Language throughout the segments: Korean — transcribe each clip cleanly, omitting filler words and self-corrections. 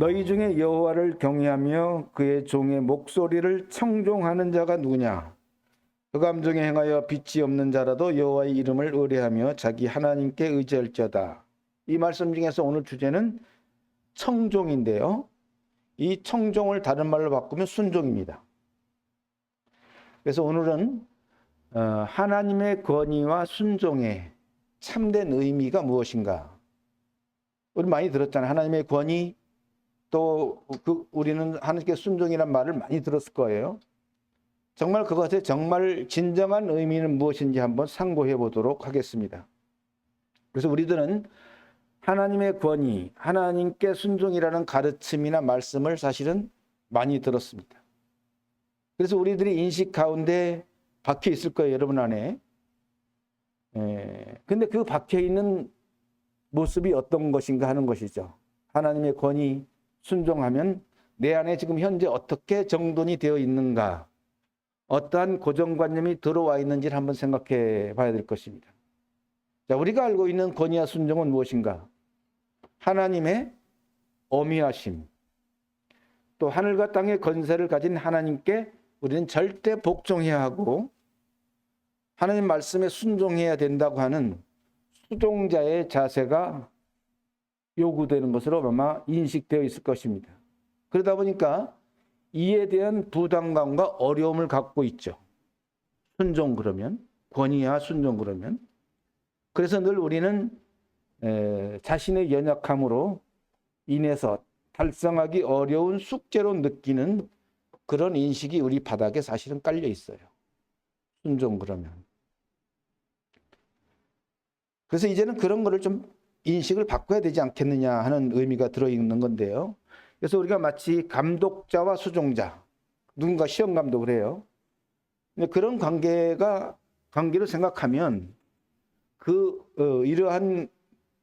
너희 중에 여호와를 경외하며 그의 종의 목소리를 청종하는 자가 누구냐? 흑암 중에 행하여 빛이 없는 자라도 여호와의 이름을 의뢰하며 자기 하나님께 의지할지어다. 이 말씀 중에서 오늘 주제는 청종인데요. 이 청종을 다른 말로 바꾸면 순종입니다. 그래서 오늘은 하나님의 권위와 순종의 참된 의미가 무엇인가? 우리 많이 들었잖아요. 하나님의 권위, 또 우리는 하나님께 순종이란 말을 많이 들었을 거예요. 정말 그것의 정말 진정한 의미는 무엇인지 한번 상고해 보도록 하겠습니다. 그래서 우리들은 하나님의 권위, 하나님께 순종이라는 가르침이나 말씀을 사실은 많이 들었습니다. 그래서 우리들이 인식 가운데 박혀 있을 거예요, 여러분 안에. 근데 그 박혀 있는 모습이 어떤 것인가 하는 것이죠. 하나님의 권위, 순종하면 내 안에 지금 현재 어떻게 정돈이 되어 있는가, 어떠한 고정관념이 들어와 있는지를 한번 생각해 봐야 될 것입니다. 자, 우리가 알고 있는 권위와 순종은 무엇인가? 하나님의 어미하심, 또 하늘과 땅의 권세를 가진 하나님께 우리는 절대 복종해야 하고 하나님 말씀에 순종해야 된다고 하는 수종자의 자세가 요구되는 것으로 아마 인식되어 있을 것입니다. 그러다 보니까 이에 대한 부담감과 어려움을 갖고 있죠. 순종 그러면, 권위와 순종 그러면. 그래서 늘 우리는 자신의 연약함으로 인해서 달성하기 어려운 숙제로 느끼는 그런 인식이 우리 바닥에 사실은 깔려 있어요. 순종 그러면. 그래서 이제는 그런 거를 좀 인식을 바꿔야 되지 않겠느냐 하는 의미가 들어있는 건데요. 그래서 우리가 마치 감독자와 수종자, 누군가 시험 감독을 해요. 근데 그런 관계로 생각하면 이러한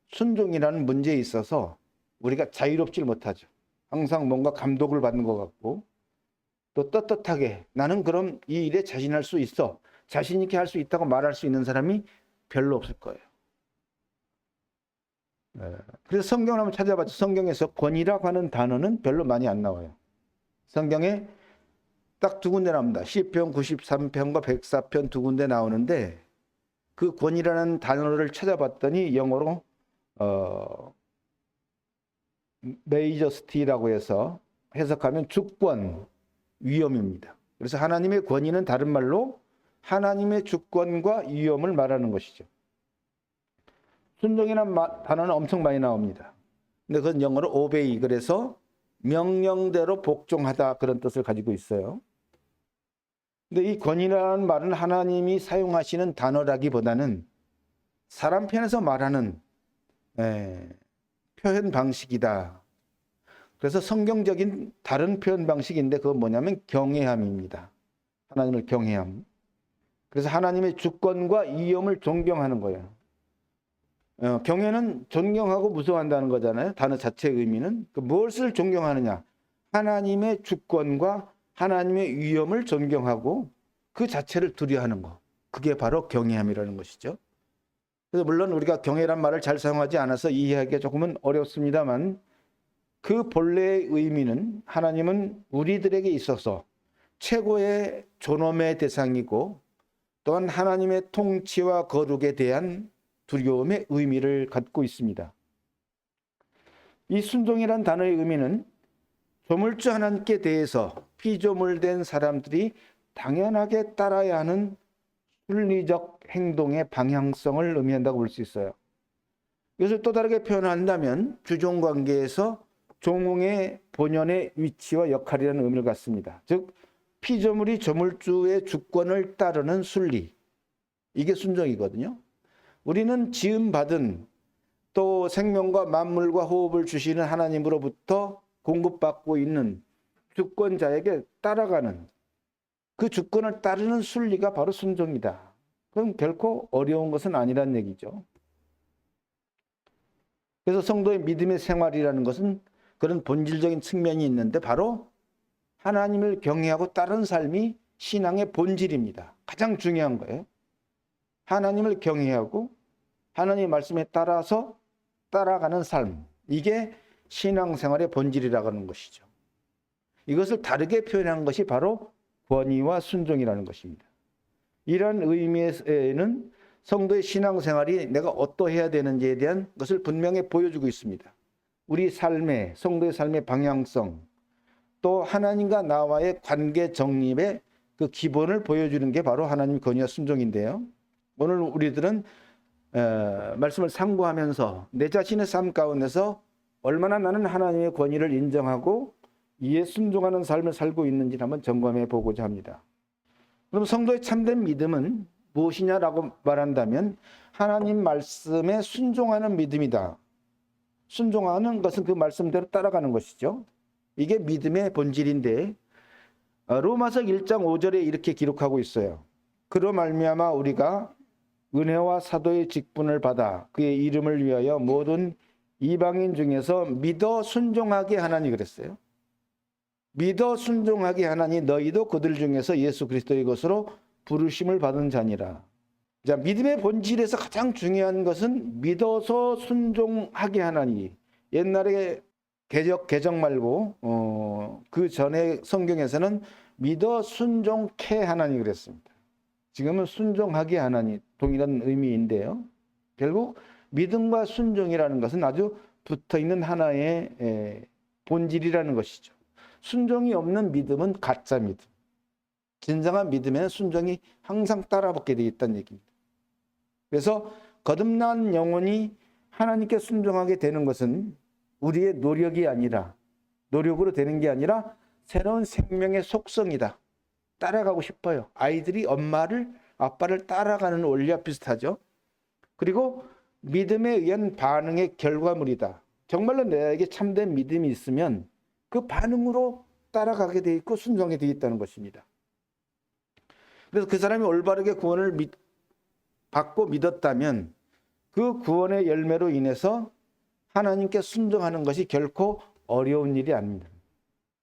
순종이라는 문제에 있어서 우리가 자유롭지 못하죠. 항상 뭔가 감독을 받는 것 같고 또 떳떳하게 나는 그럼 이 일에 자신할 수 있어, 자신 있게 할 수 있다고 말할 수 있는 사람이 별로 없을 거예요. 그래서 성경을 한번 찾아봤죠. 성경에서 권위라고 하는 단어는 별로 많이 안 나와요. 성경에 딱 두 군데 나옵니다. 시편 93편과 104편 두 군데 나오는데 그 권위라는 단어를 찾아봤더니 영어로 메이저스티라고 해서 해석하면 주권, 위엄입니다. 그래서 하나님의 권위는 다른 말로 하나님의 주권과 위엄을 말하는 것이죠. 순종이라는 단어는 엄청 많이 나옵니다. 근데 그건 영어로 obey, 그래서 명령대로 복종하다 그런 뜻을 가지고 있어요. 근데 이 권위라는 말은 하나님이 사용하시는 단어라기보다는 사람 편에서 말하는 표현 방식이다. 그래서 성경적인 다른 표현 방식인데 그건 뭐냐면 경외함입니다. 하나님을 경외함. 그래서 하나님의 주권과 위엄을 존경하는 거예요. 경외는 존경하고 무서워한다는 거잖아요. 단어 자체의 의미는. 무엇을 존경하느냐? 하나님의 주권과 하나님의 위엄을 존경하고 그 자체를 두려워하는 것. 그게 바로 경외함이라는 것이죠. 그래서 물론 우리가 경외란 말을 잘 사용하지 않아서 이해하기가 조금은 어렵습니다만 그 본래의 의미는 하나님은 우리들에게 있어서 최고의 존엄의 대상이고 또한 하나님의 통치와 거룩에 대한 두려움의 의미를 갖고 있습니다. 이 순종이란 단어의 의미는 조물주 하나님께 대해서 피조물된 사람들이 당연하게 따라야 하는 순리적 행동의 방향성을 의미한다고 볼 수 있어요. 이것을 또 다르게 표현한다면 주종관계에서 종의 본연의 위치와 역할이라는 의미를 갖습니다. 즉 피조물이 조물주의 주권을 따르는 순리, 이게 순종이거든요. 우리는 지음받은 또 생명과 만물과 호흡을 주시는 하나님으로부터 공급받고 있는 주권자에게 따라가는 그 주권을 따르는 순리가 바로 순종이다. 그럼 결코 어려운 것은 아니란 얘기죠. 그래서 성도의 믿음의 생활이라는 것은 그런 본질적인 측면이 있는데 바로 하나님을 경외하고 따르는 삶이 신앙의 본질입니다. 가장 중요한 거예요. 하나님을 경외하고 하나님의 말씀에 따라서 따라가는 삶. 이게 신앙생활의 본질이라고 하는 것이죠. 이것을 다르게 표현한 것이 바로 권위와 순종이라는 것입니다. 이러한 의미에는 성도의 신앙생활이 내가 어떠해야 되는지에 대한 것을 분명히 보여주고 있습니다. 우리 삶의, 성도의 삶의 방향성, 또 하나님과 나와의 관계 정립의 그 기본을 보여주는 게 바로 하나님의 권위와 순종인데요. 오늘 우리들은 말씀을 상고하면서 내 자신의 삶 가운데서 얼마나 나는 하나님의 권위를 인정하고 이에 순종하는 삶을 살고 있는지를 한번 점검해 보고자 합니다. 그럼 성도의 참된 믿음은 무엇이냐라고 말한다면 하나님 말씀에 순종하는 믿음이다. 순종하는 것은 그 말씀대로 따라가는 것이죠. 이게 믿음의 본질인데 로마서 1장 5절에 이렇게 기록하고 있어요. 그로 말미암아 우리가 은혜와 사도의 직분을 받아 그의 이름을 위하여 모든 이방인 중에서 믿어 순종하게 하나니 그랬어요. 믿어 순종하게 하나니 너희도 그들 중에서 예수 그리스도의 것으로 부르심을 받은 자니라. 자, 믿음의 본질에서 가장 중요한 것은 믿어서 순종하게 하나니. 옛날에 개정 말고 그 전에 성경에서는 믿어 순종케 하나니 그랬습니다. 지금은 순종하게 하나니 동일한 의미인데요. 결국 믿음과 순종이라는 것은 아주 붙어있는 하나의 본질이라는 것이죠. 순종이 없는 믿음은 가짜 믿음. 진정한 믿음에는 순종이 항상 따라붙게 되어 있다는 얘기입니다. 그래서 거듭난 영혼이 하나님께 순종하게 되는 것은 우리의 노력이 아니라, 노력으로 되는 게 아니라 새로운 생명의 속성이다. 따라가고 싶어요. 아이들이 엄마를, 아빠를 따라가는 원리와 비슷하죠. 그리고 믿음에 의한 반응의 결과물이다. 정말로 내게 참된 믿음이 있으면 그 반응으로 따라가게 돼 있고 순종하게 돼 있다는 것입니다. 그래서 그 사람이 올바르게 구원을 받고 믿었다면 그 구원의 열매로 인해서 하나님께 순종하는 것이 결코 어려운 일이 아닙니다.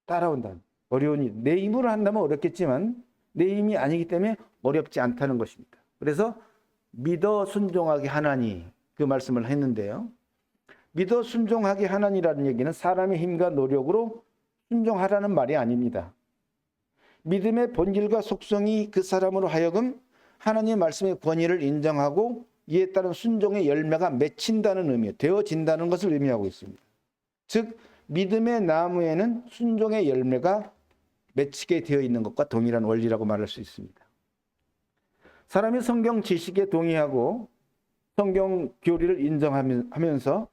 따라온다. 어려운 일. 내 힘으로 한다면 어렵겠지만 내 힘이 아니기 때문에 어렵지 않다는 것입니다. 그래서 믿어 순종하게 하나니 그 말씀을 했는데요. 믿어 순종하게 하나니라는 얘기는 사람의 힘과 노력으로 순종하라는 말이 아닙니다. 믿음의 본질과 속성이 그 사람으로 하여금 하나님의 말씀의 권위를 인정하고 이에 따른 순종의 열매가 맺힌다는 의미, 되어진다는 것을 의미하고 있습니다. 즉 믿음의 나무에는 순종의 열매가 맺히게 되어 있는 것과 동일한 원리라고 말할 수 있습니다. 사람이 성경 지식에 동의하고 성경 교리를 인정하면서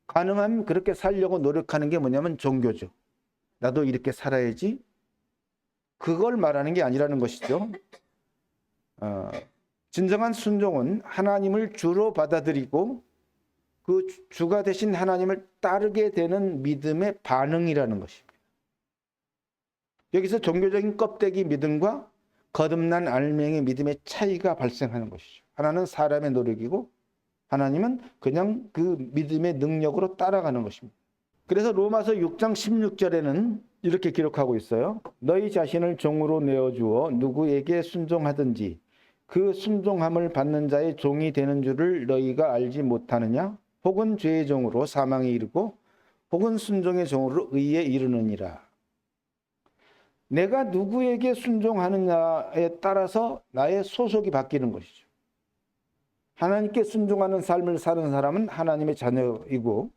가능하면 그렇게 살려고 노력하는 게 뭐냐면 종교죠. 나도 이렇게 살아야지. 그걸 말하는 게 아니라는 것이죠. 진정한 순종은 하나님을 주로 받아들이고 그 주가 되신 하나님을 따르게 되는 믿음의 반응이라는 것입니다. 여기서 종교적인 껍데기 믿음과 거듭난 알맹이 믿음의 차이가 발생하는 것이죠. 하나는 사람의 노력이고 하나님은 그냥 그 믿음의 능력으로 따라가는 것입니다. 그래서 로마서 6장 16절에는 이렇게 기록하고 있어요. 너희 자신을 종으로 내어주어 누구에게 순종하든지 그 순종함을 받는 자의 종이 되는 줄을 너희가 알지 못하느냐? 혹은 죄의 종으로 사망에 이르고 혹은 순종의 종으로 의에 이르느니라. 내가 누구에게 순종하느냐에 따라서 나의 소속이 바뀌는 것이죠. 하나님께 순종하는 삶을 사는 사람은 하나님의 자녀이고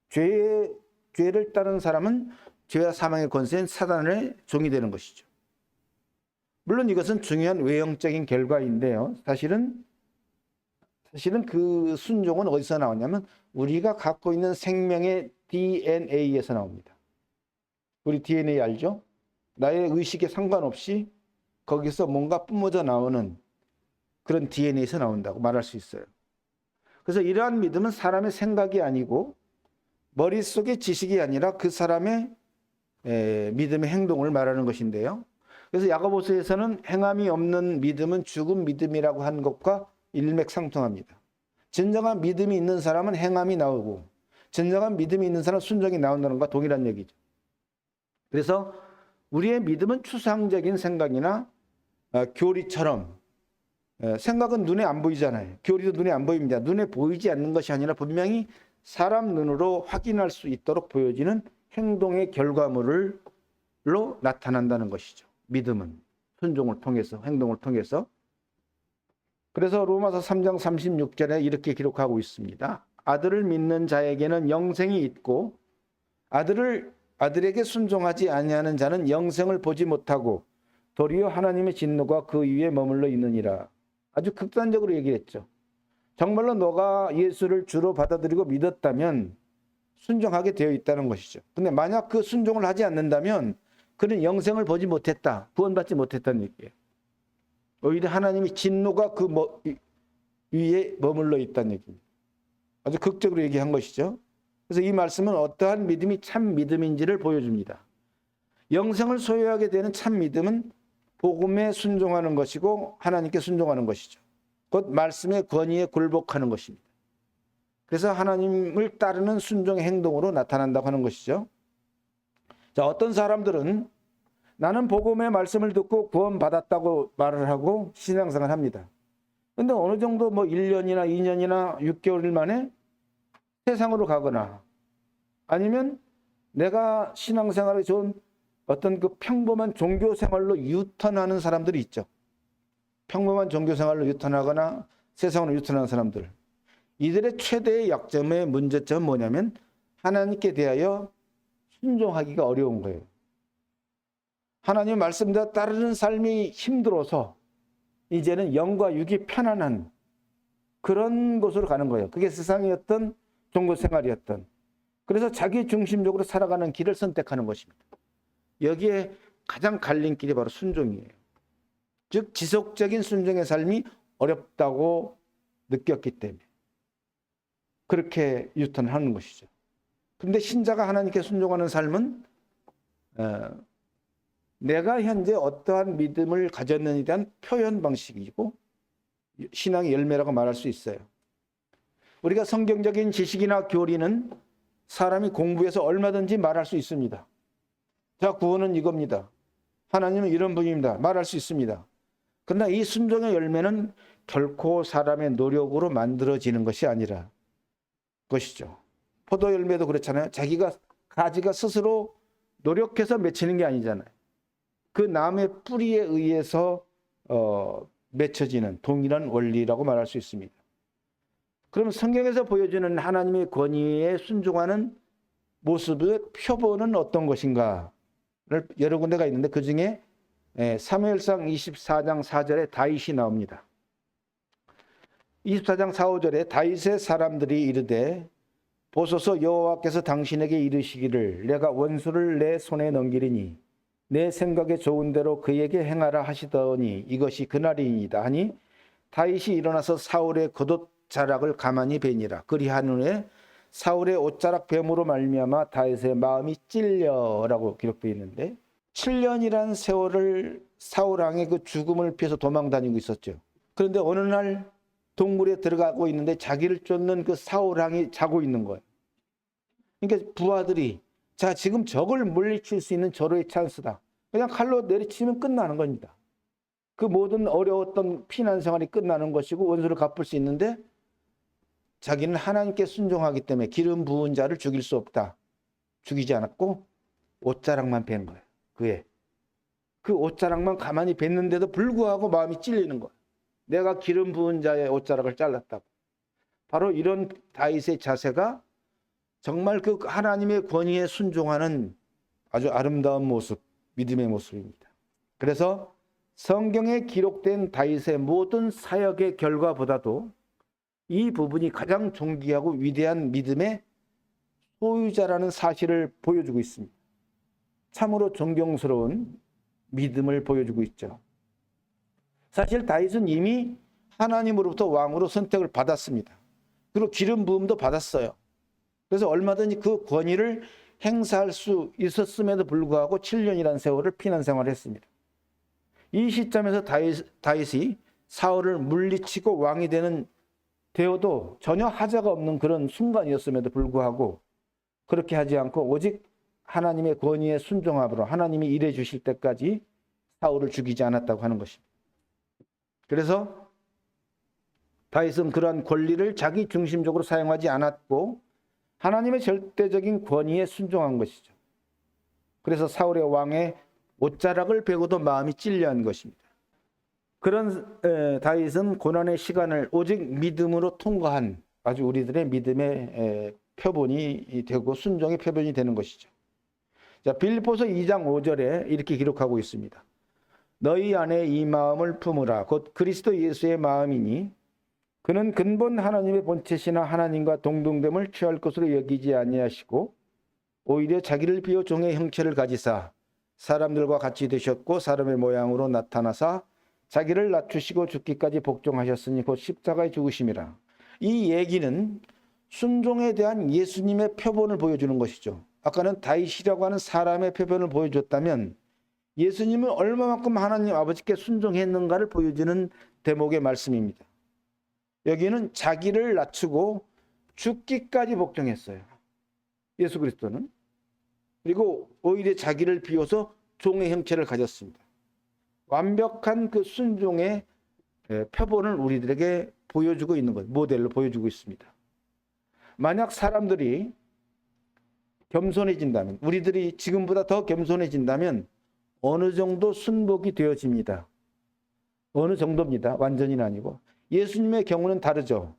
죄를 따르는 사람은 죄와 사망의 권세인 사단의 종이 되는 것이죠. 물론 이것은 중요한 외형적인 결과인데요. 사실은 그 순종은 어디서 나오냐면 우리가 갖고 있는 생명의 DNA에서 나옵니다. 우리 DNA 알죠? 나의 의식에 상관없이 거기서 뭔가 뿜어져 나오는 그런 DNA에서 나온다고 말할 수 있어요. 그래서 이러한 믿음은 사람의 생각이 아니고 머릿속의 지식이 아니라 그 사람의 믿음의 행동을 말하는 것인데요. 그래서 야고보서에서는 행함이 없는 믿음은 죽은 믿음이라고 한 것과 일맥상통합니다. 진정한 믿음이 있는 사람은 행함이 나오고 진정한 믿음이 있는 사람은 순종이 나온다는 것과 동일한 얘기죠. 그래서 우리의 믿음은 추상적인 생각이나 교리처럼 생각은 눈에 안 보이잖아요. 교리도 눈에 안 보입니다. 눈에 보이지 않는 것이 아니라 분명히 사람 눈으로 확인할 수 있도록 보여지는 행동의 결과물로 나타난다는 것이죠. 믿음은 순종을 통해서, 행동을 통해서. 그래서 로마서 3장 36절에 이렇게 기록하고 있습니다. 아들을 믿는 자에게는 영생이 있고 아들에게 순종하지 아니하는 자는 영생을 보지 못하고 도리어 하나님의 진노가 그 위에 머물러 있느니라. 아주 극단적으로 얘기했죠. 정말로 너가 예수를 주로 받아들이고 믿었다면 순종하게 되어 있다는 것이죠. 근데 만약 그 순종을 하지 않는다면 그는 영생을 보지 못했다. 구원받지 못했다는 얘기예요. 오히려 하나님의 진노가 그 위에 머물러 있다는 얘기입니다. 아주 극적으로 얘기한 것이죠. 그래서 이 말씀은 어떠한 믿음이 참 믿음인지를 보여줍니다. 영생을 소유하게 되는 참 믿음은 복음에 순종하는 것이고 하나님께 순종하는 것이죠. 곧 말씀의 권위에 굴복하는 것입니다. 그래서 하나님을 따르는 순종의 행동으로 나타난다고 하는 것이죠. 자, 어떤 사람들은 나는 복음의 말씀을 듣고 구원받았다고 말을 하고 신앙생활을 합니다. 그런데 어느 정도 1년이나 2년이나 6개월 만에 세상으로 가거나 아니면 내가 신앙생활에 좋은 어떤 그 평범한 종교생활로 유턴하는 사람들이 있죠. 평범한 종교생활로 유턴하거나 세상으로 유턴하는 사람들. 이들의 최대의 약점의 문제점은 뭐냐면 하나님께 대하여 순종하기가 어려운 거예요. 하나님의 말씀대로 따르는 삶이 힘들어서 이제는 영과 육이 편안한 그런 곳으로 가는 거예요. 그게 세상이었던 종교생활이었던. 그래서 자기 중심적으로 살아가는 길을 선택하는 것입니다. 여기에 가장 갈림길이 바로 순종이에요. 즉 지속적인 순종의 삶이 어렵다고 느꼈기 때문에 그렇게 유턴하는 것이죠. 그런데 신자가 하나님께 순종하는 삶은 내가 현재 어떠한 믿음을 가졌는지에 대한 표현 방식이고 신앙의 열매라고 말할 수 있어요. 우리가 성경적인 지식이나 교리는 사람이 공부해서 얼마든지 말할 수 있습니다. 자, 구원은 이겁니다. 하나님은 이런 분입니다. 말할 수 있습니다. 그러나 이 순종의 열매는 결코 사람의 노력으로 만들어지는 것이 아니라 것이죠. 포도 열매도 그렇잖아요. 가지가 스스로 노력해서 맺히는 게 아니잖아요. 그 나무의 뿌리에 의해서 맺혀지는 동일한 원리라고 말할 수 있습니다. 그럼 성경에서 보여주는 하나님의 권위에 순종하는 모습의 표본은 어떤 것인가를 여러 군데가 있는데 그중에 사무엘상 24장 4절에 다윗이 나옵니다. 24장 4, 5절에 다윗의 사람들이 이르되 보소서 여호와께서 당신에게 이르시기를 내가 원수를 내 손에 넘기리니 내 생각에 좋은 대로 그에게 행하라 하시더니 이것이 그날이니이다 하니 다윗이 일어나서 사울의 겉옷자락을 가만히 베니라. 그리한 후에 사울의 옷자락 뱀으로 말미암아 다윗의 마음이 찔려라고 기록되어 있는데 7년이란 세월을 사울 왕의 그 죽음을 피해서 도망 다니고 있었죠. 그런데 어느 날 동굴에 들어가고 있는데 자기를 쫓는 그 사울 왕이 자고 있는 거예요. 그러니까 부하들이 자, 지금 적을 물리칠 수 있는 절호의 찬스다. 그냥 칼로 내리치면 끝나는 겁니다. 그 모든 어려웠던 피난 생활이 끝나는 것이고 원수를 갚을 수 있는데 자기는 하나님께 순종하기 때문에 기름 부은 자를 죽일 수 없다. 죽이지 않았고 옷자락만 벤 거예요. 그 옷자락만 가만히 뱉는데도 불구하고 마음이 찔리는 거예요. 내가 기름 부은 자의 옷자락을 잘랐다고. 바로 이런 다윗의 자세가 정말 그 하나님의 권위에 순종하는 아주 아름다운 모습, 믿음의 모습입니다. 그래서 성경에 기록된 다윗의 모든 사역의 결과보다도 이 부분이 가장 존귀하고 위대한 믿음의 소유자라는 사실을 보여주고 있습니다. 참으로 존경스러운 믿음을 보여주고 있죠. 사실 다윗은 이미 하나님으로부터 왕으로 선택을 받았습니다. 그리고 기름 부음도 받았어요. 그래서 얼마든지 그 권위를 행사할 수 있었음에도 불구하고 7년이라는 세월을 피난 생활을 했습니다. 이 시점에서 다윗이 사울을 물리치고 왕이 되어도 전혀 하자가 없는 그런 순간이었음에도 불구하고 그렇게 하지 않고 오직 하나님의 권위에 순종함으로 하나님이 일해 주실 때까지 사울을 죽이지 않았다고 하는 것입니다. 그래서 다윗은 그러한 권리를 자기 중심적으로 사용하지 않았고 하나님의 절대적인 권위에 순종한 것이죠. 그래서 사울의 왕의 옷자락을 베고도 마음이 찔려한 것입니다. 그런 다윗은 고난의 시간을 오직 믿음으로 통과한 아주 우리들의 믿음의 표본이 되고 순종의 표본이 되는 것이죠. 자, 빌립보서 2장 5절에 이렇게 기록하고 있습니다. 너희 안에 이 마음을 품으라. 곧 그리스도 예수의 마음이니 그는 근본 하나님의 본체시나 하나님과 동등됨을 취할 것으로 여기지 아니하시고 오히려 자기를 비워 종의 형체를 가지사 사람들과 같이 되셨고 사람의 모양으로 나타나사 자기를 낮추시고 죽기까지 복종하셨으니 곧 십자가에 죽으심이라. 이 얘기는 순종에 대한 예수님의 표본을 보여주는 것이죠. 아까는 다윗이라고 하는 사람의 표본을 보여줬다면 예수님은 얼마만큼 하나님 아버지께 순종했는가를 보여주는 대목의 말씀입니다. 여기는 자기를 낮추고 죽기까지 복종했어요. 예수 그리스도는. 그리고 오히려 자기를 비워서 종의 형체를 가졌습니다. 완벽한 그 순종의 표본을 우리들에게 보여주고 있는 것, 모델로 보여주고 있습니다. 만약 사람들이 겸손해진다면, 우리들이 지금보다 더 겸손해진다면 어느 정도 순복이 되어집니다. 어느 정도입니다. 완전히는 아니고. 예수님의 경우는 다르죠.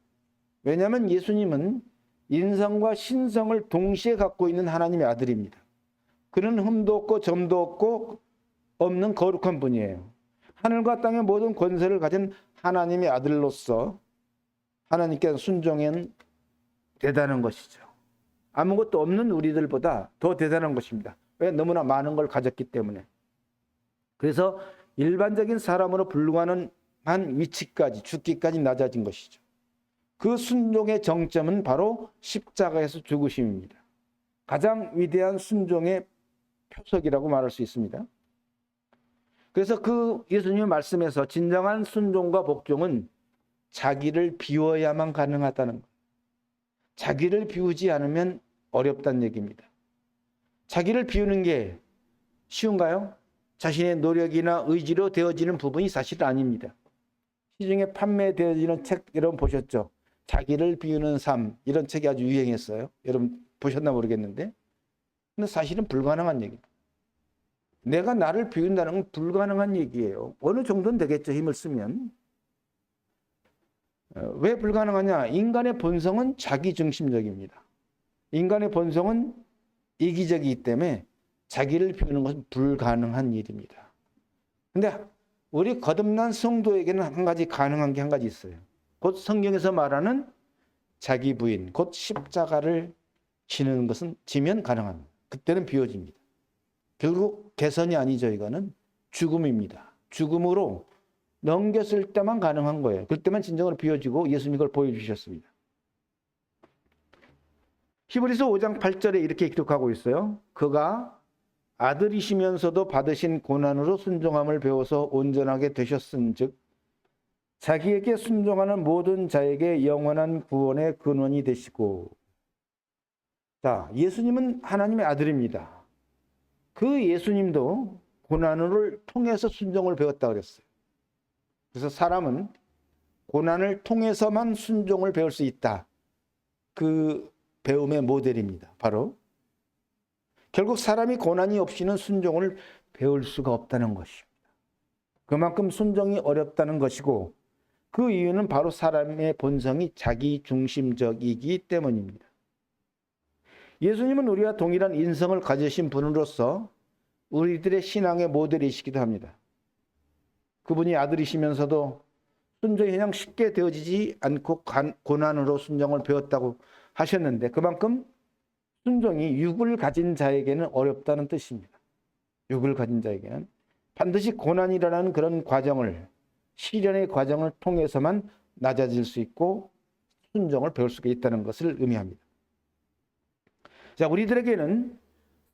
왜냐하면 예수님은 인성과 신성을 동시에 갖고 있는 하나님의 아들입니다. 그는 흠도 없고 점도 없고 없는 거룩한 분이에요. 하늘과 땅의 모든 권세를 가진 하나님의 아들로서 하나님께 순종은 대단한 것이죠. 아무것도 없는 우리들보다 더 대단한 것입니다. 왜? 너무나 많은 걸 가졌기 때문에. 그래서 일반적인 사람으로 불과한 위치까지 죽기까지 낮아진 것이죠. 그 순종의 정점은 바로 십자가에서 죽으심입니다. 가장 위대한 순종의 표석이라고 말할 수 있습니다. 그래서 그 예수님의 말씀에서 진정한 순종과 복종은 자기를 비워야만 가능하다는 것. 자기를 비우지 않으면 어렵다는 얘기입니다. 자기를 비우는 게 쉬운가요? 자신의 노력이나 의지로 되어지는 부분이 사실 아닙니다. 시중에 판매되어지는 책 여러분 보셨죠? 자기를 비우는 삶 이런 책이 아주 유행했어요. 여러분 보셨나 모르겠는데 근데 사실은 불가능한 얘기입니다. 내가 나를 비운다는 건 불가능한 얘기예요. 어느 정도는 되겠죠. 힘을 쓰면. 왜 불가능하냐? 인간의 본성은 자기중심적입니다. 인간의 본성은 이기적이기 때문에 자기를 비우는 것은 불가능한 일입니다. 근데 우리 거듭난 성도에게는 한 가지 가능한 게 한 가지 있어요. 곧 성경에서 말하는 자기 부인, 곧 십자가를 지는 것은 지면 가능합니다. 그때는 비워집니다. 결국 개선이 아니죠. 이거는 죽음입니다. 죽음으로 넘겼을 때만 가능한 거예요. 그때만 진정으로 비워지고 예수님이 그걸 보여주셨습니다. 히브리서 5장 8절에 이렇게 기록하고 있어요. 그가 아들이시면서도 받으신 고난으로 순종함을 배워서 온전하게 되셨은즉 자기에게 순종하는 모든 자에게 영원한 구원의 근원이 되시고. 자, 예수님은 하나님의 아들입니다. 그 예수님도 고난을 통해서 순종을 배웠다 그랬어요. 그래서 사람은 고난을 통해서만 순종을 배울 수 있다. 그 배움의 모델입니다. 바로 결국 사람이 고난이 없이는 순종을 배울 수가 없다는 것입니다. 그만큼 순종이 어렵다는 것이고 그 이유는 바로 사람의 본성이 자기중심적이기 때문입니다. 예수님은 우리와 동일한 인성을 가지신 분으로서 우리들의 신앙의 모델이시기도 합니다. 그분이 아들이시면서도 순종이 그냥 쉽게 되어지지 않고 고난으로 순종을 배웠다고 하셨는데 그만큼 순종이 육을 가진 자에게는 어렵다는 뜻입니다. 육을 가진 자에게는 반드시 고난이라는 그런 과정을 시련의 과정을 통해서만 낮아질 수 있고 순종을 배울 수가 있다는 것을 의미합니다. 자, 우리들에게는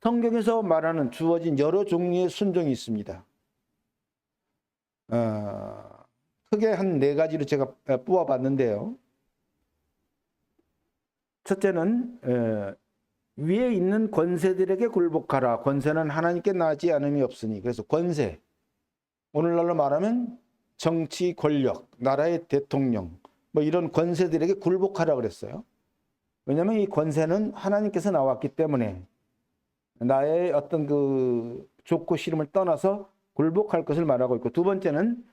성경에서 말하는 주어진 여러 종류의 순종이 있습니다. 크게 한 4가지로 제가 뽑아봤는데요. 첫째는 위에 있는 권세들에게 굴복하라. 권세는 하나님께 나지 않음이 없으니. 그래서 권세, 오늘날로 말하면 정치 권력, 나라의 대통령 뭐 이런 권세들에게 굴복하라 그랬어요. 왜냐하면 이 권세는 하나님께서 나왔기 때문에 나의 어떤 그 좋고 싫음을 떠나서 굴복할 것을 말하고 있고, 두 번째는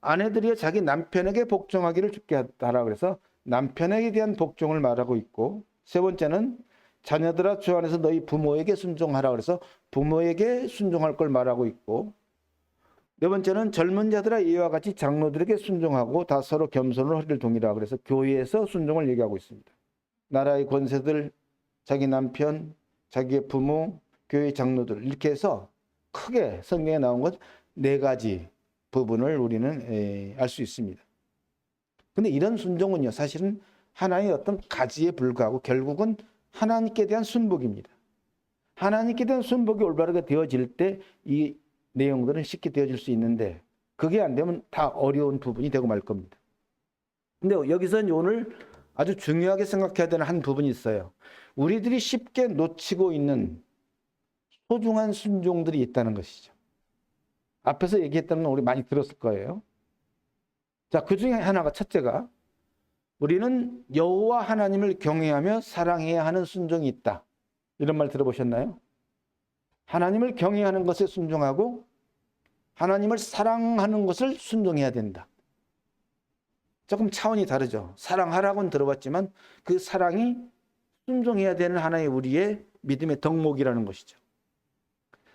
아내들이 자기 남편에게 복종하기를 주께 하라 그래서 남편에게 대한 복종을 말하고 있고, 세 번째는 자녀들아 주 안에서 너희 부모에게 순종하라 그래서 부모에게 순종할 걸 말하고 있고, 네 번째는 젊은 자들아 이와 같이 장로들에게 순종하고 다 서로 겸손으로 허리를 동이라 그래서 교회에서 순종을 얘기하고 있습니다. 나라의 권세들, 자기 남편, 자기의 부모, 교회 장로들, 이렇게 해서 크게 성경에 나온 것 네 가지 부분을 우리는 알 수 있습니다. 근데 이런 순종은요, 사실은 하나의 어떤 가지에 불과하고 결국은 하나님께 대한 순복입니다. 하나님께 대한 순복이 올바르게 되어질 때 이 내용들은 쉽게 되어질 수 있는데, 그게 안 되면 다 어려운 부분이 되고 말 겁니다. 근데 여기서 오늘 아주 중요하게 생각해야 되는 한 부분이 있어요. 우리들이 쉽게 놓치고 있는 소중한 순종들이 있다는 것이죠. 앞에서 얘기했던 건 우리 많이 들었을 거예요. 자, 그 중에 하나가, 첫째가 우리는 여호와 하나님을 경외하며 사랑해야 하는 순종이 있다. 이런 말 들어보셨나요? 하나님을 경외하는 것에 순종하고 하나님을 사랑하는 것을 순종해야 된다. 조금 차원이 다르죠. 사랑하라고는 들어봤지만 그 사랑이 순종해야 되는 하나의 우리의 믿음의 덕목이라는 것이죠.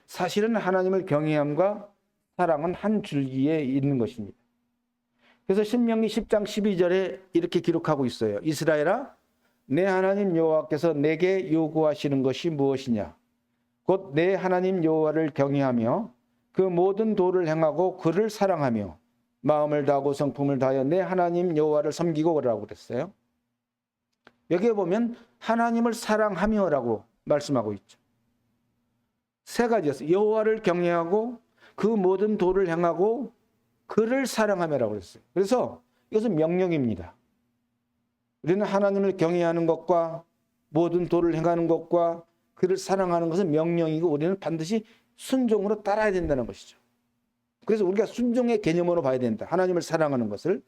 사실은 하나님을 경외함과 사랑은 한 줄기에 있는 것입니다. 그래서 신명기 10장 12절에 이렇게 기록하고 있어요. 이스라엘아, 내 하나님 여호와께서 내게 요구하시는 것이 무엇이냐? 곧 내 하나님 여호와를 경외하며 그 모든 도를 행하고 그를 사랑하며 마음을 다하고 성품을 다하여 내 하나님 여호와를 섬기고 그러라고 그랬어요. 여기에 보면 하나님을 사랑하며라고 말씀하고 있죠. 세 가지였어요. 여호와를 경외하고 그 모든 도를 행하고 그를 사랑하며라고 그랬어요. 그래서 이것은 명령입니다. 우리는 하나님을 경외하는 것과 모든 도를 행하는 것과 그를 사랑하는 것은 명령이고 우리는 반드시 순종으로 따라야 된다는 것이죠. 그래서 우리가 순종의 개념으로 봐야 된다. 하나님을 사랑하는 것을.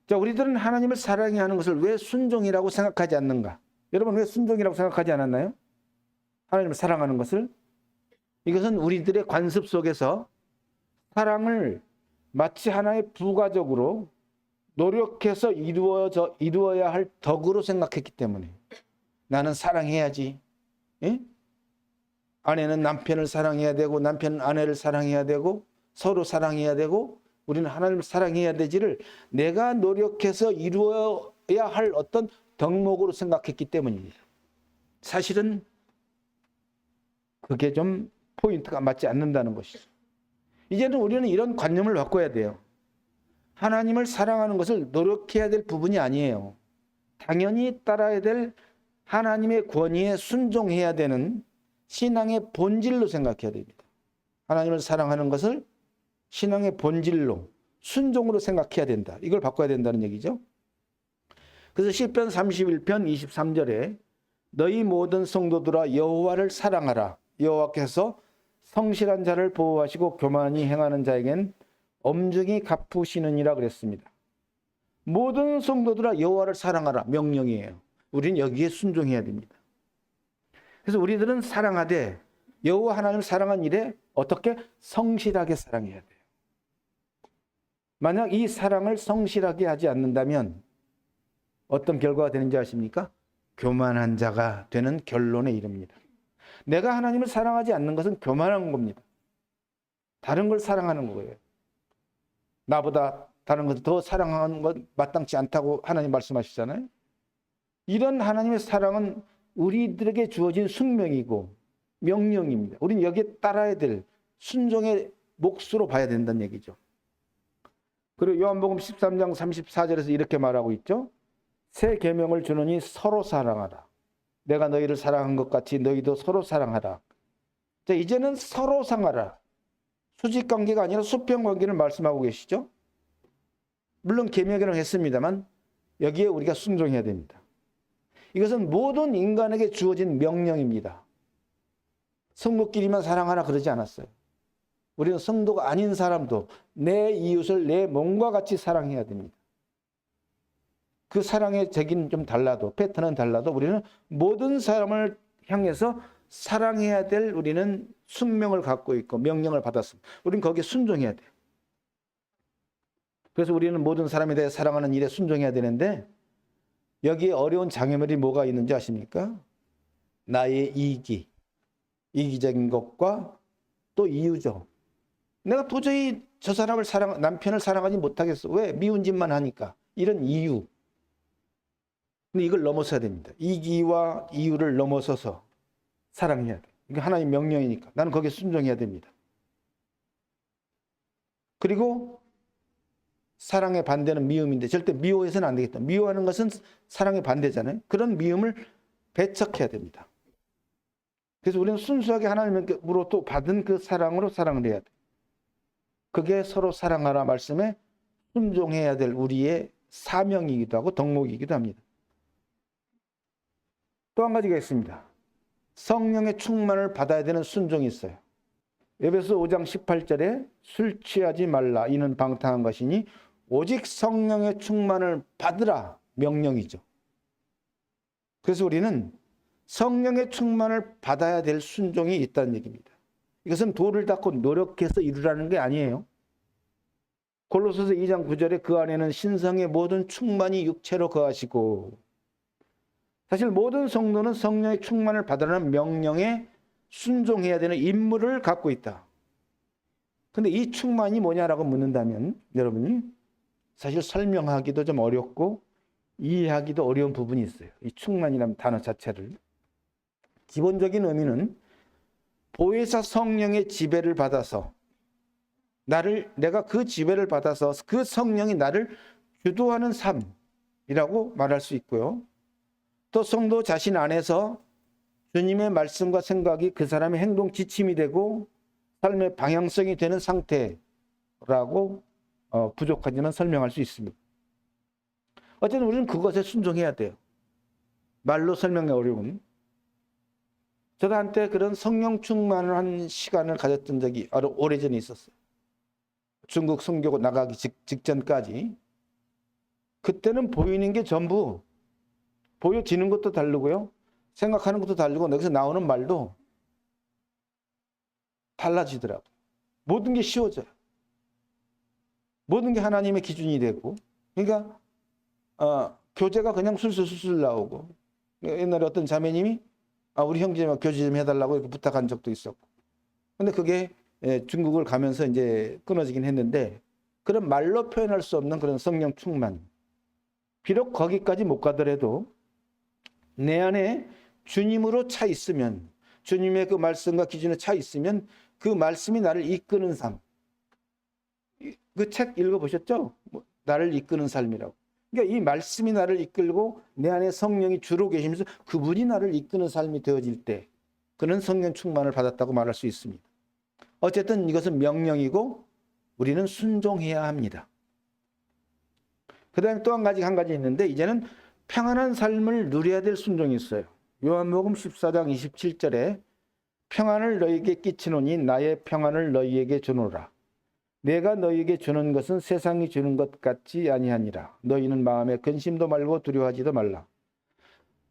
자, 우리들은 하나님을 사랑해야 하는 것을 왜 순종이라고 생각하지 않는가? 여러분, 왜 순종이라고 생각하지 않았나요? 하나님을 사랑하는 것을. 이것은 우리들의 관습 속에서 사랑을 마치 하나의 부가적으로 노력해서 이루어야 할 덕으로 생각했기 때문에 나는 사랑해야지. 예? 아내는 남편을 사랑해야 되고 남편은 아내를 사랑해야 되고 서로 사랑해야 되고 우리는 하나님을 사랑해야 되지를 내가 노력해서 이루어야 할 어떤 덕목으로 생각했기 때문입니다. 사실은 그게 좀 포인트가 맞지 않는다는 것이죠. 이제는 우리는 이런 관념을 바꿔야 돼요. 하나님을 사랑하는 것을 노력해야 될 부분이 아니에요. 당연히 따라야 될 하나님의 권위에 순종해야 되는 신앙의 본질로 생각해야 됩니다. 하나님을 사랑하는 것을 신앙의 본질로 순종으로 생각해야 된다. 이걸 바꿔야 된다는 얘기죠. 그래서 시편 31편 23절에 너희 모든 성도들아 여호와를 사랑하라. 여호와께서 성실한 자를 보호하시고 교만히 행하는 자에겐 엄중히 갚으시느니라 그랬습니다. 모든 성도들아 여호와를 사랑하라. 명령이에요. 우리는 여기에 순종해야 됩니다. 그래서 우리들은 사랑하되 여호와 하나님을 사랑한 일에 어떻게 성실하게 사랑해야 돼요. 만약 이 사랑을 성실하게 하지 않는다면 어떤 결과가 되는지 아십니까? 교만한 자가 되는 결론에 이릅니다. 내가 하나님을 사랑하지 않는 것은 교만한 겁니다. 다른 걸 사랑하는 거예요. 나보다 다른 것을 더 사랑하는 건 마땅치 않다고 하나님 말씀하시잖아요. 이런 하나님의 사랑은 우리들에게 주어진 숙명이고 명령입니다. 우리는 여기에 따라야 될 순종의 몫으로 봐야 된다는 얘기죠. 그리고 요한복음 13장 34절에서 이렇게 말하고 있죠. 새 계명을 주노니 서로 사랑하라. 내가 너희를 사랑한 것 같이 너희도 서로 사랑하라. 자, 이제는 서로 사랑하라. 수직 관계가 아니라 수평 관계를 말씀하고 계시죠. 물론 계명이라고 했습니다만 여기에 우리가 순종해야 됩니다. 이것은 모든 인간에게 주어진 명령입니다. 성도끼리만 사랑하라 그러지 않았어요. 우리는 성도가 아닌 사람도 내 이웃을 내 몸과 같이 사랑해야 됩니다. 그 사랑의 제기는 좀 달라도, 패턴은 달라도 우리는 모든 사람을 향해서 사랑해야 될 우리는 숙명을 갖고 있고 명령을 받았습니다. 우리는 거기에 순종해야 돼요. 그래서 우리는 모든 사람에 대해 사랑하는 일에 순종해야 되는데 여기에 어려운 장애물이 뭐가 있는지 아십니까? 나의 이기적인 것과 또 이유죠. 내가 도저히 저 사람을 남편을 사랑하지 못하겠어. 왜? 미운 짓만 하니까. 이런 이유. 근데 이걸 넘어서야 됩니다. 이기와 이유를 넘어서서 사랑해야 돼. 이게 하나님 명령이니까. 나는 거기에 순종해야 됩니다. 그리고 사랑의 반대는 미움인데 절대 미워해서는 안 되겠다. 미워하는 것은 사랑의 반대잖아요. 그런 미움을 배척해야 됩니다. 그래서 우리는 순수하게 하나님으로부터 받은 그 사랑으로 사랑을 해야 돼. 그게 서로 사랑하라 말씀에 순종해야 될 우리의 사명이기도 하고 덕목이기도 합니다. 또 한 가지가 있습니다. 성령의 충만을 받아야 되는 순종이 있어요. 에베소 5장 18절에 술 취하지 말라 이는 방탕한 것이니 오직 성령의 충만을 받으라 명령이죠. 그래서 우리는 성령의 충만을 받아야 될 순종이 있다는 얘기입니다. 이것은 도를 닦고 노력해서 이루라는 게 아니에요. 골로새서 2장 9절에 그 안에는 신성의 모든 충만이 육체로 거하시고, 사실 모든 성도는 성령의 충만을 받으라는 명령에 순종해야 되는 임무를 갖고 있다. 근데 이 충만이 뭐냐라고 묻는다면 여러분이 사실 설명하기도 좀 어렵고 이해하기도 어려운 부분이 있어요. 이 충만이라는 단어 자체를. 기본적인 의미는 보혜사 성령의 지배를 받아서 내가 그 지배를 받아서 그 성령이 나를 주도하는 삶이라고 말할 수 있고요. 또 성도 자신 안에서 주님의 말씀과 생각이 그 사람의 행동 지침이 되고 삶의 방향성이 되는 상태라고 부족하지만 설명할 수 있습니다. 어쨌든 우리는 그것에 순종해야 돼요. 말로 설명이 어려운. 저도 한때 그런 성령 충만을 한 시간을 가졌던 적이 오래전에 있었어요. 중국 선교 나가기 직전까지. 그때는 보이는 게 전부 보여지는 것도 다르고요. 생각하는 것도 다르고 여기서 나오는 말도 달라지더라고요. 모든 게 쉬워져요. 모든 게 하나님의 기준이 되고, 그러니까 교제가 그냥 술술 나오고, 옛날에 어떤 자매님이 우리 형제만 교제 좀 해달라고 이렇게 부탁한 적도 있었고, 근데 그게 중국을 가면서 이제 끊어지긴 했는데, 그런 말로 표현할 수 없는 그런 성령 충만, 비록 거기까지 못 가더라도 내 안에 주님으로 차 있으면, 주님의 그 말씀과 기준에 차 있으면 그 말씀이 나를 이끄는 삶. 그 책 읽어보셨죠? 나를 이끄는 삶이라고. 그러니까 이 말씀이 나를 이끌고 내 안에 성령이 주로 계시면서 그분이 나를 이끄는 삶이 되어질 때 그는 성령 충만을 받았다고 말할 수 있습니다. 어쨌든 이것은 명령이고 우리는 순종해야 합니다. 그 다음에 또 한 가지 있는데 이제는 평안한 삶을 누려야 될 순종이 있어요. 요한복음 14장 27절에 평안을 너희에게 끼치노니 나의 평안을 너희에게 주노라. 내가 너희에게 주는 것은 세상이 주는 것 같지 아니하니라. 너희는 마음에 근심도 말고 두려워하지도 말라.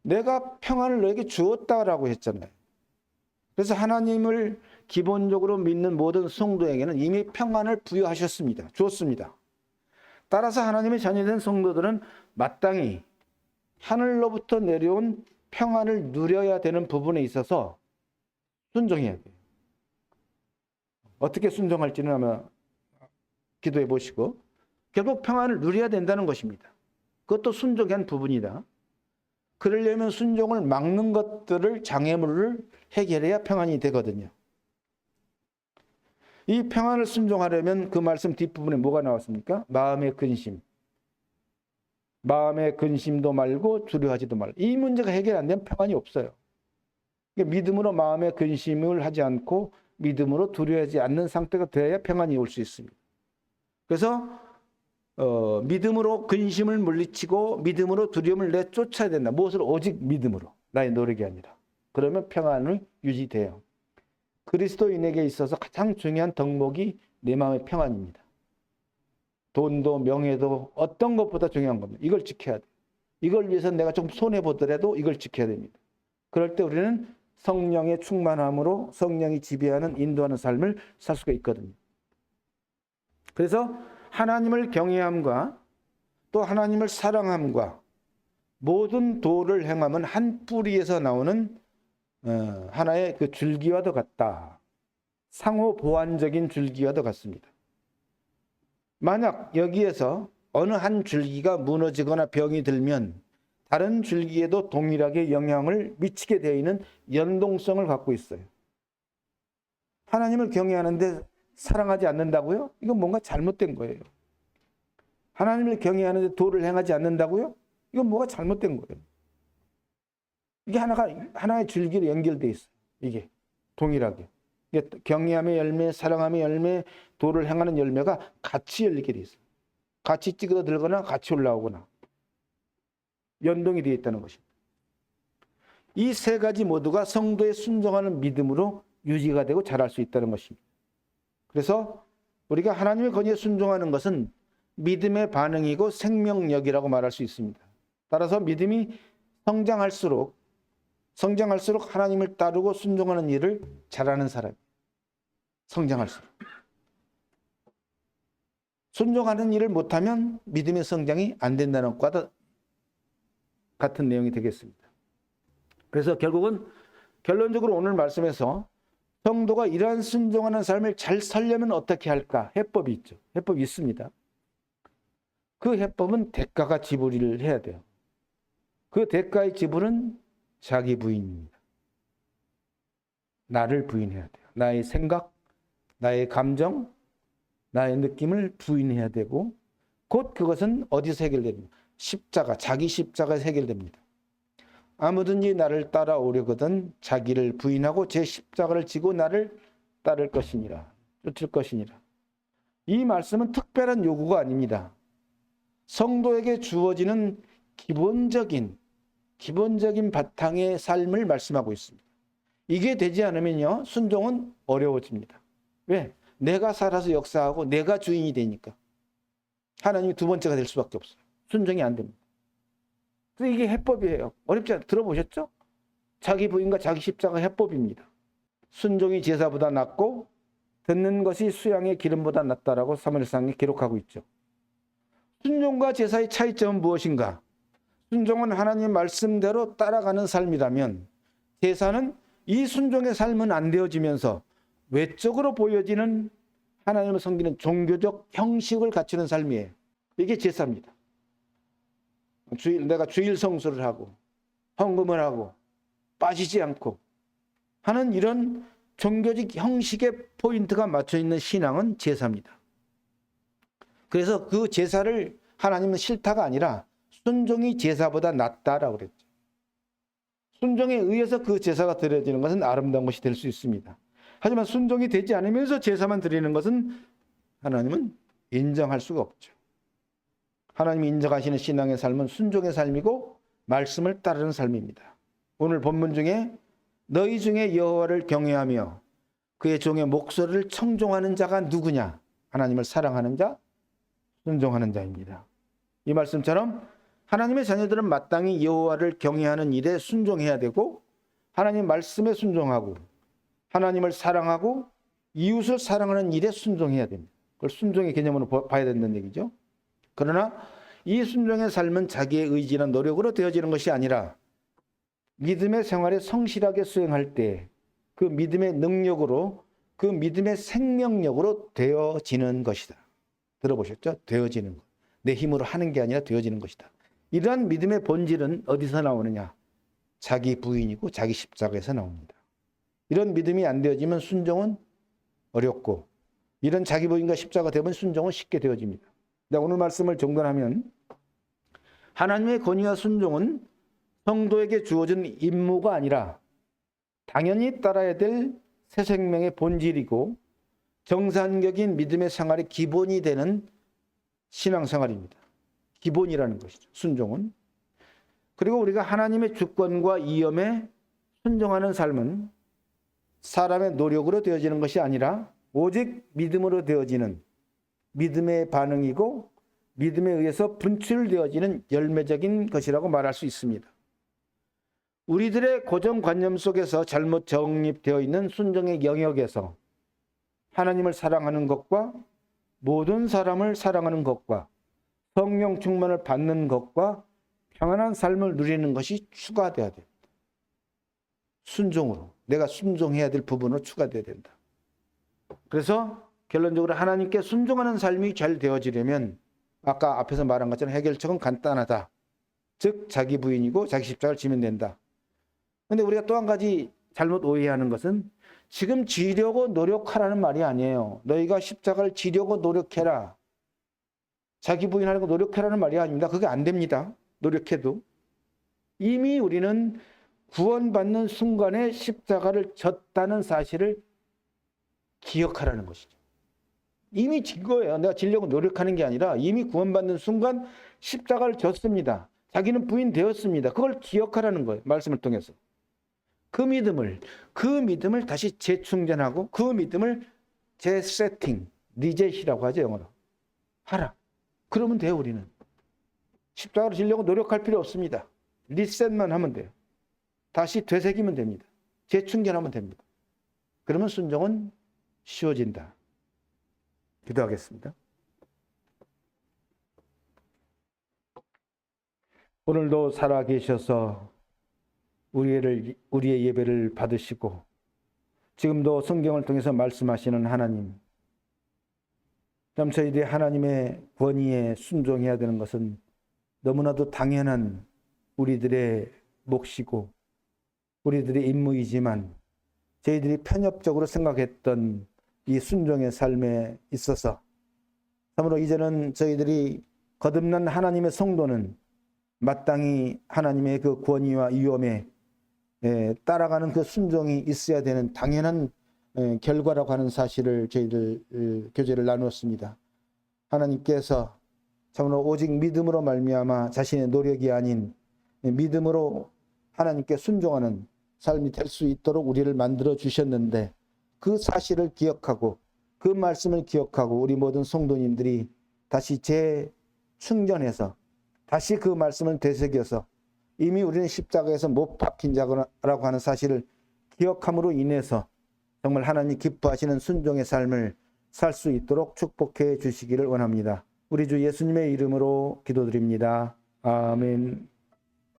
내가 평안을 너희에게 주었다라고 했잖아요. 그래서 하나님을 기본적으로 믿는 모든 성도에게는 이미 평안을 부여하셨습니다. 주었습니다. 따라서 하나님의 자녀된 성도들은 마땅히 하늘로부터 내려온 평안을 누려야 되는 부분에 있어서 순종해야 돼요. 어떻게 순종할지는 아마 기도해 보시고, 결국 평안을 누려야 된다는 것입니다. 그것도 순종한 부분이다. 그러려면 순종을 막는 것들을, 장애물을 해결해야 평안이 되거든요. 이 평안을 순종하려면 그 말씀 뒷부분에 뭐가 나왔습니까? 마음의 근심. 마음의 근심도 말고 두려워하지도 말라. 이 문제가 해결 안 되면 평안이 없어요. 믿음으로 마음의 근심을 하지 않고 믿음으로 두려워하지 않는 상태가 되어야 평안이 올 수 있습니다. 그래서 믿음으로 근심을 물리치고 믿음으로 두려움을 내쫓아야 된다. 무엇으로? 오직 믿음으로. 나의 노력이 아니라. 그러면 평안이 유지돼요. 그리스도인에게 있어서 가장 중요한 덕목이 내 마음의 평안입니다. 돈도 명예도 어떤 것보다 중요한 겁니다. 이걸 지켜야 돼요. 이걸 위해서 내가 좀 손해보더라도 이걸 지켜야 됩니다. 그럴 때 우리는 성령의 충만함으로 성령이 지배하는 인도하는 삶을 살 수가 있거든요. 그래서 하나님을 경외함과 또 하나님을 사랑함과 모든 도를 행함은 한 뿌리에서 나오는 하나의 그 줄기와도 같다. 상호 보완적인 줄기와도 같습니다. 만약 여기에서 어느 한 줄기가 무너지거나 병이 들면 다른 줄기에도 동일하게 영향을 미치게 되어 있는 연동성을 갖고 있어요. 하나님을 경외하는데 사랑하지 않는다고요? 이건 뭔가 잘못된 거예요. 하나님을 경외하는데 도를 행하지 않는다고요? 이건 뭐가 잘못된 거예요. 이게 하나의 줄기로 연결되어 있어요. 이게 동일하게. 이게 경외함의 열매, 사랑함의 열매, 도를 행하는 열매가 같이 열리게 되어 있어요. 같이 찌그러들거나 같이 올라오거나 연동이 되어 있다는 것입니다. 이 세 가지 모두가 성도의 순종하는 믿음으로 유지가 되고 자랄 수 있다는 것입니다. 그래서 우리가 하나님의 권위에 순종하는 것은 믿음의 반응이고 생명력이라고 말할 수 있습니다. 따라서 믿음이 성장할수록 하나님을 따르고 순종하는 일을 잘하는 사람이 성장할수록. 순종하는 일을 못하면 믿음의 성장이 안 된다는 것과 같은 내용이 되겠습니다. 그래서 결론적으로 오늘 말씀에서 성도가 이러한 순종하는 삶을 잘 살려면 어떻게 할까? 해법이 있죠. 해법이 있습니다. 그 해법은 대가가 지불을 해야 돼요. 그 대가의 지불은 자기 부인입니다. 나를 부인해야 돼요. 나의 생각, 나의 감정, 나의 느낌을 부인해야 되고 곧 그것은 어디서 해결됩니까? 십자가, 자기 십자가에서 해결됩니다. 아무든지 나를 따라오려거든 자기를 부인하고 제 십자가를 지고 나를 따를 것이니라. 쫓을 것이니라. 이 말씀은 특별한 요구가 아닙니다. 성도에게 주어지는 기본적인 바탕의 삶을 말씀하고 있습니다. 이게 되지 않으면요, 순종은 어려워집니다. 왜? 내가 살아서 역사하고 내가 주인이 되니까. 하나님이 두 번째가 될 수밖에 없어요. 순종이 안 됩니다. 그래서 이게 해법이에요. 어렵지 않아요. 들어보셨죠? 자기 부인과 자기 십자가 해법입니다. 순종이 제사보다 낫고 듣는 것이 수양의 기름보다 낫다라고 사무엘상에 기록하고 있죠. 순종과 제사의 차이점은 무엇인가? 순종은 하나님 말씀대로 따라가는 삶이라면 제사는 이 순종의 삶은 안 되어지면서 외적으로 보여지는 하나님을 섬기는 종교적 형식을 갖추는 삶이에요. 이게 제사입니다. 내가 주일 성수를 하고 헌금을 하고 빠지지 않고 하는 이런 종교적 형식의 포인트가 맞춰 있는 신앙은 제사입니다. 그래서 그 제사를 하나님은 싫다가 아니라 순종이 제사보다 낫다라고 그랬죠. 순종에 의해서 그 제사가 드려지는 것은 아름다운 것이 될 수 있습니다. 하지만 순종이 되지 않으면서 제사만 드리는 것은 하나님은 인정할 수가 없죠. 하나님이 인정하시는 신앙의 삶은 순종의 삶이고 말씀을 따르는 삶입니다. 오늘 본문 중에 너희 중에 여호와를 경외하며 그의 종의 목소리를 청종하는 자가 누구냐? 하나님을 사랑하는 자, 순종하는 자입니다. 이 말씀처럼 하나님의 자녀들은 마땅히 여호와를 경외하는 일에 순종해야 되고 하나님 말씀에 순종하고 하나님을 사랑하고 이웃을 사랑하는 일에 순종해야 됩니다. 그걸 순종의 개념으로 봐야 된다는 얘기죠. 그러나 이 순종의 삶은 자기의 의지나 노력으로 되어지는 것이 아니라 믿음의 생활에 성실하게 수행할 때 그 믿음의 능력으로 그 믿음의 생명력으로 되어지는 것이다. 들어보셨죠? 되어지는 것. 내 힘으로 하는 게 아니라 되어지는 것이다. 이러한 믿음의 본질은 어디서 나오느냐? 자기 부인이고 자기 십자가에서 나옵니다. 이런 믿음이 안 되어지면 순종은 어렵고 이런 자기 부인과 십자가 되면 순종은 쉽게 되어집니다. 오늘 말씀을 정돈하면 하나님의 권위와 순종은 성도에게 주어진 임무가 아니라 당연히 따라야 될 새 생명의 본질이고 정상적인 믿음의 생활의 기본이 되는 신앙생활입니다. 기본이라는 것이죠. 순종은. 그리고 우리가 하나님의 주권과 이엄에 순종하는 삶은 사람의 노력으로 되어지는 것이 아니라 오직 믿음으로 되어지는 믿음의 반응이고 믿음에 의해서 분출되어지는 열매적인 것이라고 말할 수 있습니다. 우리들의 고정관념 속에서 잘못 정립되어 있는 순종의 영역에서 하나님을 사랑하는 것과 모든 사람을 사랑하는 것과 성령 충만을 받는 것과 평안한 삶을 누리는 것이 추가돼야 됩니다. 순종으로, 내가 순종해야 될 부분으로 추가돼야 된다. 그래서 결론적으로 하나님께 순종하는 삶이 잘 되어지려면 아까 앞에서 말한 것처럼 해결책은 간단하다. 즉 자기 부인이고 자기 십자가를 지면 된다. 그런데 우리가 또 한 가지 잘못 오해하는 것은 지금 지려고 노력하라는 말이 아니에요. 너희가 십자가를 지려고 노력해라. 자기 부인하려고 노력하라는 말이 아닙니다. 그게 안 됩니다. 노력해도. 이미 우리는 구원받는 순간에 십자가를 졌다는 사실을 기억하라는 것이죠. 이미 진 거예요. 내가 지려고 노력하는 게 아니라 이미 구원받는 순간 십자가를 졌습니다. 자기는 부인 되었습니다. 그걸 기억하라는 거예요. 말씀을 통해서. 그 믿음을 다시 재충전하고 그 믿음을 재세팅, 리셋이라고 하죠, 영어로. 하라. 그러면 돼요, 우리는. 십자가를 지려고 노력할 필요 없습니다. 리셋만 하면 돼요. 다시 되새기면 됩니다. 재충전하면 됩니다. 그러면 순종은 쉬워진다. 기도하겠습니다. 오늘도 살아계셔서 우리의 예배를 받으시고 지금도 성경을 통해서 말씀하시는 하나님, 참 저희들이 하나님의 권위에 순종해야 되는 것은 너무나도 당연한 우리들의 몫이고 우리들의 임무이지만 저희들이 편협적으로 생각했던 이 순종의 삶에 있어서 참으로 이제는 저희들이 거듭난 하나님의 성도는 마땅히 하나님의 그 권위와 위엄에 따라가는 그 순종이 있어야 되는 당연한 결과라고 하는 사실을 저희들 교제를 나누었습니다. 하나님께서 참으로 오직 믿음으로 말미암아 자신의 노력이 아닌 믿음으로 하나님께 순종하는 삶이 될 수 있도록 우리를 만들어 주셨는데 그 사실을 기억하고 그 말씀을 기억하고 우리 모든 성도님들이 다시 재충전해서 다시 그 말씀을 되새겨서 이미 우리는 십자가에서 못 박힌 자라고 하는 사실을 기억함으로 인해서 정말 하나님 기뻐하시는 순종의 삶을 살 수 있도록 축복해 주시기를 원합니다. 우리 주 예수님의 이름으로 기도드립니다. 아멘.